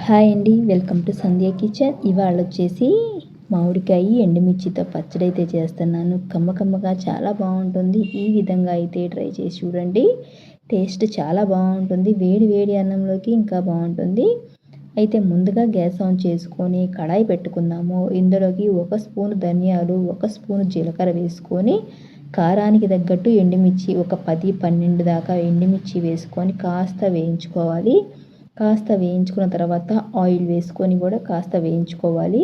Hi అండి, welcome to Sandhya kitchen. ఇవాళ వచ్చేసి మామిడికాయ ఎండుమిర్చితో పచ్చడి అయితే చేస్తున్నాను. కమ్మగా చాలా బాగుంటుంది. ఈ విధంగా అయితే ట్రై చేసి చూడండి. టేస్ట్ చాలా బాగుంటుంది. వేడి వేడి అన్నంలోకి ఇంకా బాగుంటుంది. అయితే ముందుగా గ్యాస్ ఆన్ చేసుకొని కడాయి పెట్టుకుందాము. ఇందులోకి 1 స్పూన్ ధనియాలు, 1 స్పూన్ జీలకర్ర వేసుకొని కారానికి తగ్గట్టు ఎండుమిర్చి ఒక 10-12 దాకా ఎండుమిర్చి వేసుకొని కాస్త వేయించుకోవాలి. కాస్త వేయించుకున్న తర్వాత ఆయిల్ వేసుకొని కూడా కాస్త వేయించుకోవాలి.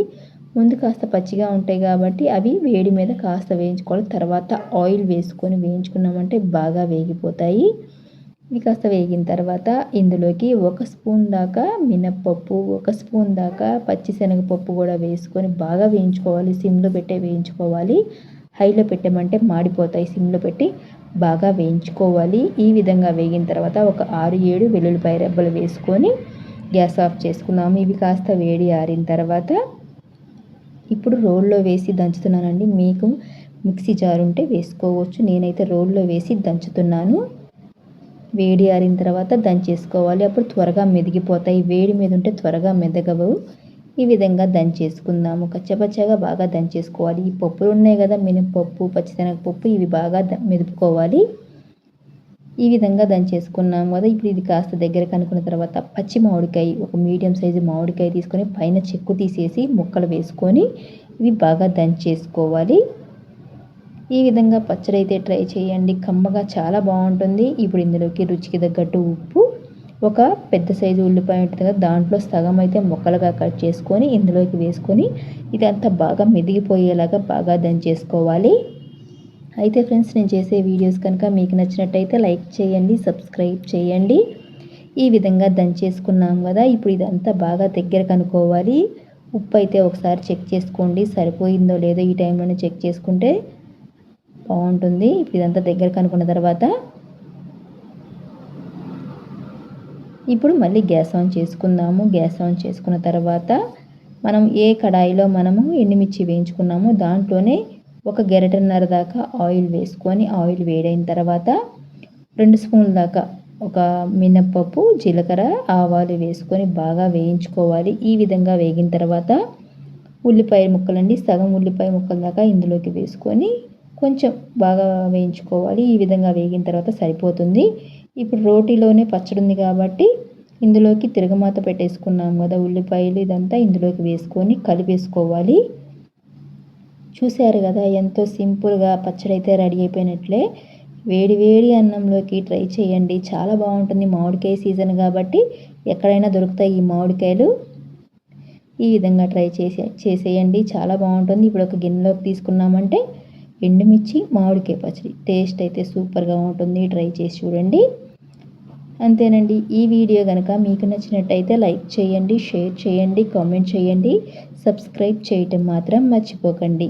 ముందు కాస్త పచ్చిగా ఉంటాయి కాబట్టి అవి వేడి మీద కాస్త వేయించుకోవాలి. తర్వాత ఆయిల్ వేసుకొని వేయించుకున్నామంటే బాగా వేగిపోతాయి. ఇవి కాస్త వేగిన తర్వాత ఇందులోకి 1 స్పూన్ దాకా మినప్పప్పు, 1 స్పూన్ దాకా పచ్చిశనగపప్పు కూడా వేసుకొని బాగా వేయించుకోవాలి. సిమ్లో పెట్టే వేయించుకోవాలి. హైలో పెట్టామంటే మాడిపోతాయి. సిమ్లో పెట్టి బాగా వేయించుకోవాలి. ఈ విధంగా వేగిన తర్వాత ఒక 6-7 వెల్లుల్లిపాయ రెబ్బలు వేసుకొని గ్యాస్ ఆఫ్ చేసుకుందాము. ఇవి కాస్త వేడి ఆరిన తర్వాత ఇప్పుడు రోల్లో వేసి దంచుతున్నానండి. మీకు మిక్సీ జార్ ఉంటే వేసుకోవచ్చు. నేనైతే రోల్లో వేసి దంచుతున్నాను. వేడి ఆరిన తర్వాత దంచేసుకోవాలి. అప్పుడు త్వరగా మెదిగిపోతాయి. వేడి మీద ఉంటే త్వరగా మెదగవు. ఈ విధంగా దంచేసుకుందాము. కచ్చపచ్చగా బాగా దంచేసుకోవాలి. ఈ పప్పులు ఉన్నాయి కదా, మినపప్పు, పచ్చిశనగపప్పు, ఇవి బాగా మెదుపుకోవాలి. ఈ విధంగా దంచేసుకున్నాము కదా. ఇప్పుడు ఇది కాస్త దగ్గర కనుక్కున్న తర్వాత పచ్చి మామిడికాయ, ఒక మీడియం సైజు మామిడికాయ తీసుకొని పైన చెక్కు తీసేసి ముక్కలు వేసుకొని ఇవి బాగా దంచేసుకోవాలి. ఈ విధంగా పచ్చడి అయితే ట్రై చేయండి. కమ్మగా చాలా బాగుంటుంది. ఇప్పుడు ఇందులోకి రుచికి తగ్గట్టు ఉప్పు, ఒక పెద్ద సైజు ఉల్లిపాయ ఉంటుంది కదా, దాంట్లో సగం అయితే ముక్కలుగా కట్ చేసుకొని ఇందులోకి వేసుకొని ఇదంతా బాగా మెదిగిపోయేలాగా బాగా దంచేసుకోవాలి. అయితే ఫ్రెండ్స్, నేను చేసే వీడియోస్ కనుక మీకు నచ్చినట్టయితే లైక్ చేయండి, సబ్స్క్రైబ్ చేయండి. ఈ విధంగా దంచేసుకున్నాం కదా. ఇప్పుడు ఇదంతా బాగా దగ్గర కనుక్కోవాలి. ఉప్పు అయితే ఒకసారి చెక్ చేసుకోండి, సరిపోయిందో లేదో ఈ టైంలోనే చెక్ చేసుకుంటే బాగుంటుంది. ఇప్పుడు ఇదంతా దగ్గర కనుక్కున్న తర్వాత ఇప్పుడు మళ్ళీ గ్యాస్ ఆన్ చేసుకుందాము. గ్యాస్ ఆన్ చేసుకున్న తర్వాత మనం ఏ కడాయిలో మనము ఎండుమిర్చి వేయించుకున్నామో దాంట్లోనే ఒక గరిటెన్నర దాకా ఆయిల్ వేసుకొని ఆయిల్ వేడైన తర్వాత 2 స్పూన్ల దాకా ఒక మినప్పప్పు, జీలకర్ర, ఆవాలు వేసుకొని బాగా వేయించుకోవాలి. ఈ విధంగా వేగిన తర్వాత ఉల్లిపాయ ముక్కలండి, సగం ఉల్లిపాయ ముక్కల దాకా ఇందులోకి వేసుకొని కొంచెం బాగా వేయించుకోవాలి. ఈ విధంగా వేగిన తర్వాత సరిపోతుంది. ఇప్పుడు రోటీలోనే పచ్చడి ఉంది కాబట్టి ఇందులోకి తిరగమాత పెట్టేసుకున్నాం కదా, ఉల్లిపాయలు ఇదంతా ఇందులోకి వేసుకొని కలిపేసుకోవాలి. చూశారు కదా, ఎంతో సింపుల్గా పచ్చడి అయితే రెడీ అయిపోయినట్లే. వేడి వేడి అన్నంలోకి ట్రై చేయండి. చాలా బాగుంటుంది. మామిడికాయ సీజన్ కాబట్టి ఎక్కడైనా దొరుకుతాయి ఈ మామిడికాయలు. ఈ విధంగా ట్రై చేసేయండి. చాలా బాగుంటుంది. ఇప్పుడు ఒక గిన్నెలోకి తీసుకున్నామంటే ఎండుమిర్చి మామిడికాయ పచ్చడి టేస్ట్ అయితే సూపర్గా ఉంటుంది. ట్రై చేసి చూడండి. అంతేనండి. ఈ వీడియో కనుక మీకు నచ్చినట్టయితే లైక్ చేయండి, షేర్ చేయండి, కామెంట్ చేయండి, సబ్స్క్రైబ్ చేయటం మాత్రం మర్చిపోకండి.